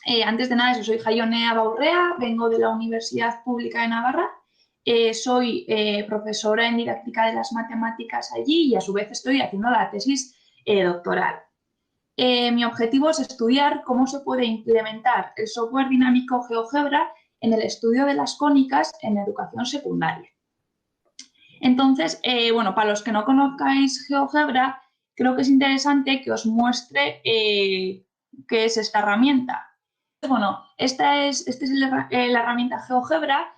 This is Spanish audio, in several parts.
Antes de nada, soy Jaione Abaurrea, vengo de la Universidad Pública de Navarra. Soy profesora en didáctica de las matemáticas allí y a su vez estoy haciendo la tesis doctoral. Mi objetivo es estudiar cómo se puede implementar el software dinámico GeoGebra en el estudio de las cónicas en educación secundaria. Entonces, bueno, para los que no conozcáis GeoGebra, creo que es interesante que os muestre qué es esta herramienta. Bueno, esta es la herramienta GeoGebra.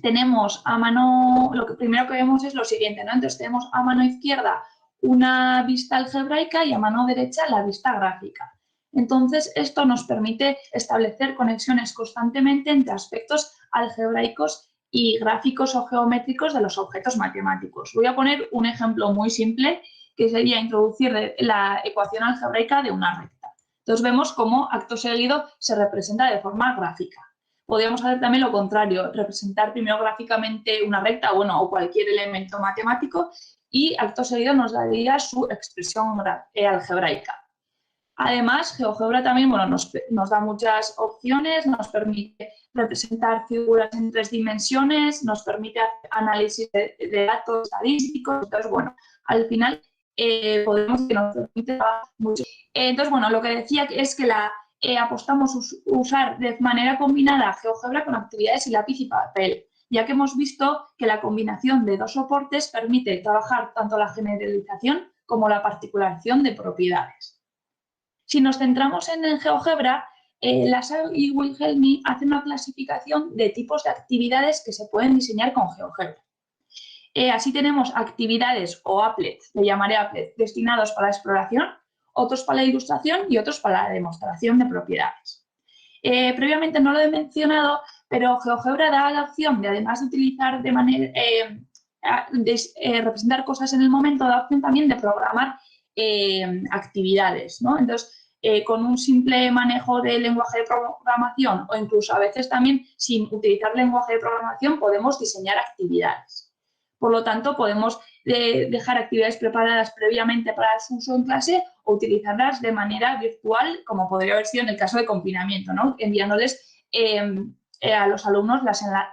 Tenemos a mano, lo que primero que vemos es lo siguiente, ¿no? Entonces tenemos a mano izquierda una vista algebraica y a mano derecha la vista gráfica. Entonces, esto nos permite establecer conexiones constantemente entre aspectos algebraicos y gráficos o geométricos de los objetos matemáticos. Voy a poner un ejemplo muy simple, que sería introducir la ecuación algebraica de una recta. Entonces vemos cómo acto seguido se representa de forma gráfica. Podríamos hacer también lo contrario, representar primero gráficamente una recta, bueno, o cualquier elemento matemático, y acto seguido nos daría su expresión algebraica. Además, GeoGebra también, bueno, nos da muchas opciones, nos permite representar figuras en 3 dimensiones, nos permite hacer análisis de datos estadísticos. Entonces, bueno, al final podemos que nos permite mucho. Entonces, bueno, lo que decía es que apostamos usar de manera combinada GeoGebra con actividades y lápiz y papel, ya que hemos visto que la combinación de 2 soportes permite trabajar tanto la generalización como la particularización de propiedades. Si nos centramos en el GeoGebra, Lassau y Wilhelmi hacen una clasificación de tipos de actividades que se pueden diseñar con GeoGebra. Así tenemos actividades o applets, le llamaré applets, destinados para la exploración, otros para la ilustración y otros para la demostración de propiedades. Previamente no lo he mencionado, pero GeoGebra da la opción de, además de utilizar de manera representar cosas en el momento, da opción también de programar actividades, ¿no? Entonces, con un simple manejo del lenguaje de programación o incluso a veces también sin utilizar lenguaje de programación podemos diseñar actividades. Por lo tanto, podemos dejar actividades preparadas previamente para su uso en clase o utilizarlas de manera virtual, como podría haber sido en el caso de confinamiento, ¿no? Enviándoles a los alumnos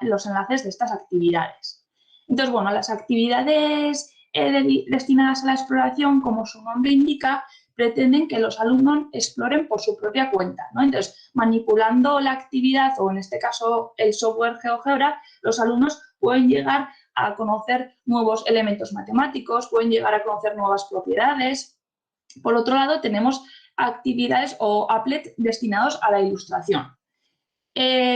los enlaces de estas actividades. Entonces, bueno, las actividades destinadas a la exploración, como su nombre indica, pretenden que los alumnos exploren por su propia cuenta, ¿no? Entonces, manipulando la actividad, o en este caso el software GeoGebra, los alumnos pueden llegar a conocer nuevos elementos matemáticos, pueden llegar a conocer nuevas propiedades. Por otro lado, tenemos actividades o applets destinados a la ilustración.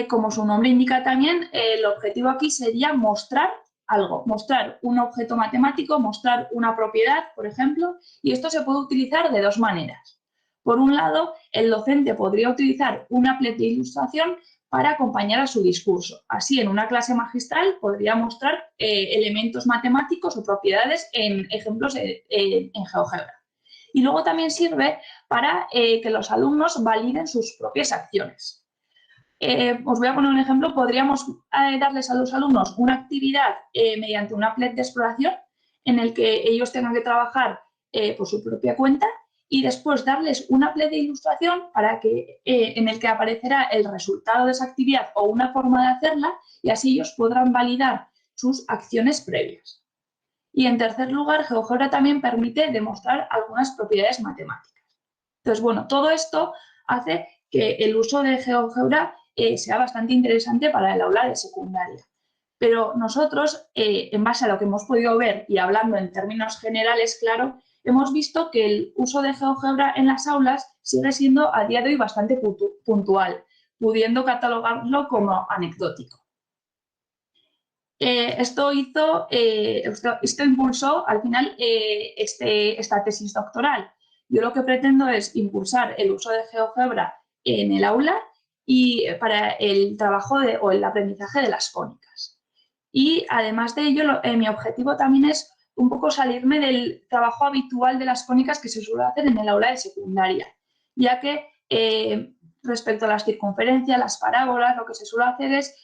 Como su nombre indica también, el objetivo aquí sería mostrar algo, mostrar un objeto matemático, mostrar una propiedad, por ejemplo, y esto se puede utilizar de 2 maneras. Por un lado, el docente podría utilizar un applet de ilustración para acompañar a su discurso. Así, en una clase magistral podría mostrar elementos matemáticos o propiedades en ejemplos en GeoGebra. Y luego también sirve para que los alumnos validen sus propias acciones. Os voy a poner un ejemplo. Podríamos darles a los alumnos una actividad mediante un applet de exploración en el que ellos tengan que trabajar por su propia cuenta y después darles un applet de ilustración para en el que aparecerá el resultado de esa actividad o una forma de hacerla y así ellos podrán validar sus acciones previas. Y en tercer lugar, GeoGebra también permite demostrar algunas propiedades matemáticas. Entonces, bueno, todo esto hace que el uso de GeoGebra sea bastante interesante para el aula de secundaria. Pero nosotros, en base a lo que hemos podido ver y hablando en términos generales, claro, hemos visto que el uso de GeoGebra en las aulas sigue siendo a día de hoy bastante puntual, pudiendo catalogarlo como anecdótico. Esto impulsó al final esta tesis doctoral. Yo lo que pretendo es impulsar el uso de GeoGebra en el aula y para el trabajo o el aprendizaje de las cónicas. Y además de ello, mi objetivo también es un poco salirme del trabajo habitual de las cónicas que se suele hacer en el aula de secundaria, ya que respecto a las circunferencias, las parábolas, lo que se suele hacer es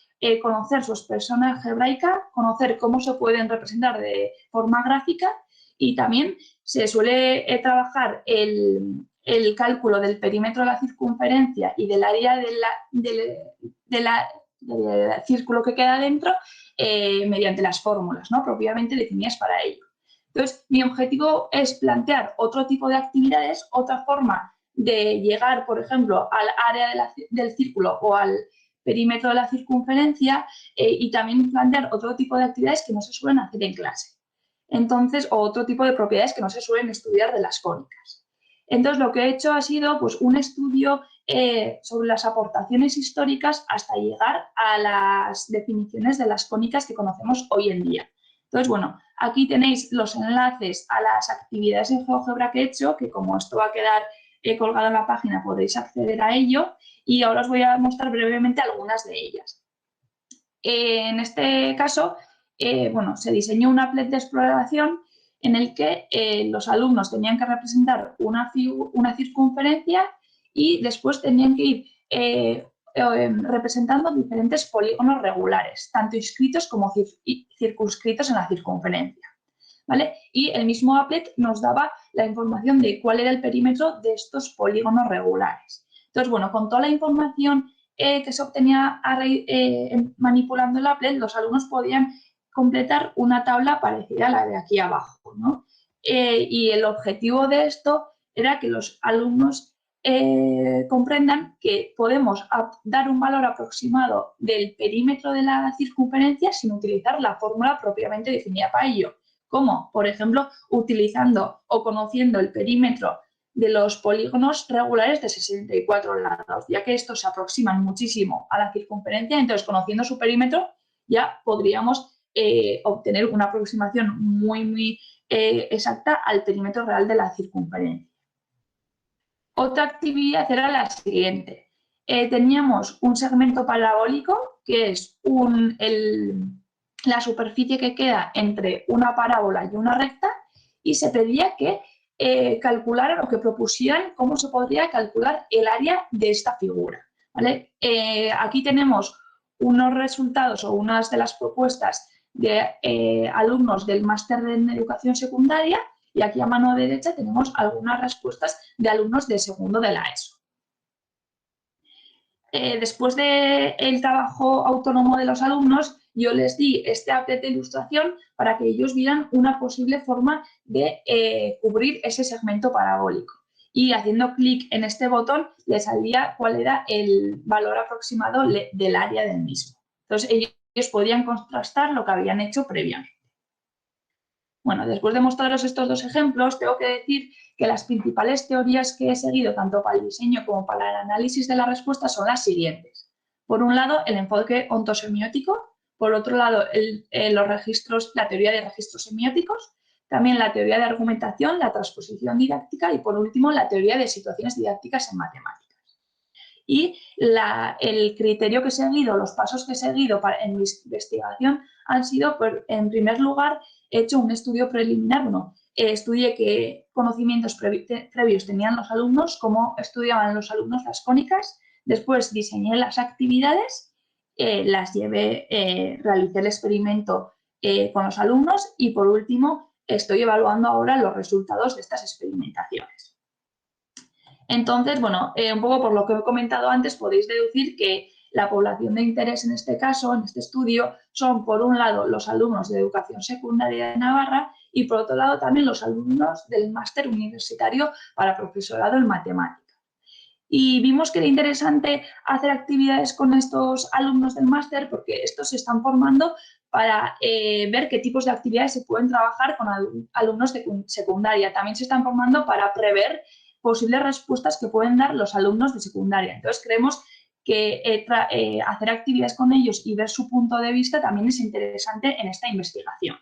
conocer su expresión algebraica, conocer cómo se pueden representar de forma gráfica y también se suele trabajar el cálculo del perímetro de la circunferencia y del área del círculo que queda dentro mediante las fórmulas, ¿no?, propiamente definidas para ello. Entonces, mi objetivo es plantear otro tipo de actividades, otra forma de llegar, por ejemplo, al área del círculo o al perímetro de la circunferencia y también plantear otro tipo de actividades que no se suelen hacer en clase. Entonces, o otro tipo de propiedades que no se suelen estudiar de las cónicas. Entonces, lo que he hecho ha sido pues, un estudio sobre las aportaciones históricas hasta llegar a las definiciones de las cónicas que conocemos hoy en día. Entonces, bueno, aquí tenéis los enlaces a las actividades en GeoGebra que he hecho, que como esto va a quedar colgado en la página podéis acceder a ello, y ahora os voy a mostrar brevemente algunas de ellas. En este caso, bueno, se diseñó un applet de exploración en el que los alumnos tenían que representar una circunferencia y después tenían que ir representando diferentes polígonos regulares, tanto inscritos como circunscritos en la circunferencia, ¿vale? Y el mismo applet nos daba la información de cuál era el perímetro de estos polígonos regulares. Entonces, bueno, con toda la información que se obtenía manipulando el applet, los alumnos podían completar una tabla parecida a la de aquí abajo, ¿no? Y el objetivo de esto era que los alumnos comprendan que podemos dar un valor aproximado del perímetro de la circunferencia sin utilizar la fórmula propiamente definida para ello, como, por ejemplo, utilizando o conociendo el perímetro de los polígonos regulares de 64 lados, ya que estos se aproximan muchísimo a la circunferencia, entonces conociendo su perímetro ya podríamos obtener una aproximación muy exacta al perímetro real de la circunferencia. Otra actividad era la siguiente. Teníamos un segmento parabólico, que es la superficie que queda entre una parábola y una recta, y se pedía que calcularan o que propusieran cómo se podría calcular el área de esta figura, ¿vale? Aquí tenemos unos resultados o unas de las propuestas de alumnos del máster en educación secundaria, y aquí a mano derecha tenemos algunas respuestas de alumnos de segundo de la ESO. Después del trabajo autónomo de los alumnos, yo les di este applet de ilustración para que ellos vieran una posible forma de cubrir ese segmento parabólico. Y haciendo clic en este botón les salía cuál era el valor aproximado del área del mismo. Entonces ellos podían contrastar lo que habían hecho previamente. Bueno, después de mostraros estos dos ejemplos, tengo que decir que las principales teorías que he seguido tanto para el diseño como para el análisis de la respuesta son las siguientes. Por un lado, el enfoque ontosemiótico, por otro lado, la teoría de registros semióticos, también la teoría de argumentación, la transposición didáctica y, por último, la teoría de situaciones didácticas en matemáticas. Y el criterio que he seguido, los pasos que he seguido en mi investigación han sido, pues, en primer lugar, he hecho un estudio preliminar. Estudié qué conocimientos previos tenían los alumnos, cómo estudiaban los alumnos las cónicas, después diseñé las actividades, las llevé, realicé el experimento con los alumnos y, por último, estoy evaluando ahora los resultados de estas experimentaciones. Entonces, bueno, un poco por lo que he comentado antes, podéis deducir que la población de interés en este caso, en este estudio, son por un lado los alumnos de educación secundaria de Navarra y por otro lado también los alumnos del máster universitario para profesorado en matemática. Y vimos que era interesante hacer actividades con estos alumnos del máster porque estos se están formando para ver qué tipos de actividades se pueden trabajar con alumnos de secundaria. También se están formando para prever posibles respuestas que pueden dar los alumnos de secundaria. Entonces, creemos que hacer actividades con ellos y ver su punto de vista también es interesante en esta investigación.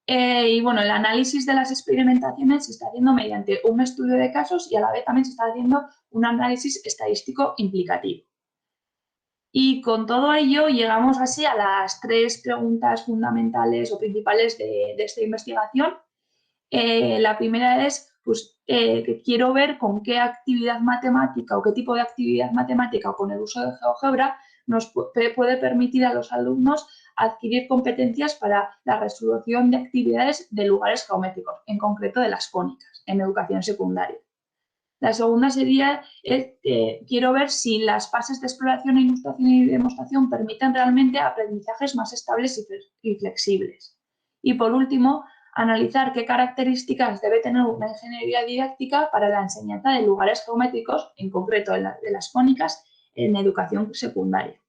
Y bueno, el análisis de las experimentaciones se está haciendo mediante un estudio de casos y a la vez también se está haciendo un análisis estadístico implicativo. Y con todo ello llegamos así a las 3 preguntas fundamentales o principales de esta investigación. La primera es pues, que quiero ver con qué actividad matemática o qué tipo de actividad matemática o con el uso de GeoGebra nos puede permitir a los alumnos adquirir competencias para la resolución de actividades de lugares geométricos, en concreto de las cónicas, en educación secundaria. La segunda sería, quiero ver si las fases de exploración, ilustración y demostración permiten realmente aprendizajes más estables y flexibles. Y por último, analizar qué características debe tener una ingeniería didáctica para la enseñanza de lugares geométricos, en concreto de las cónicas, en educación secundaria.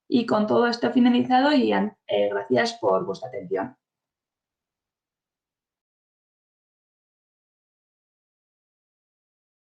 Y con todo esto finalizado y gracias por vuestra atención.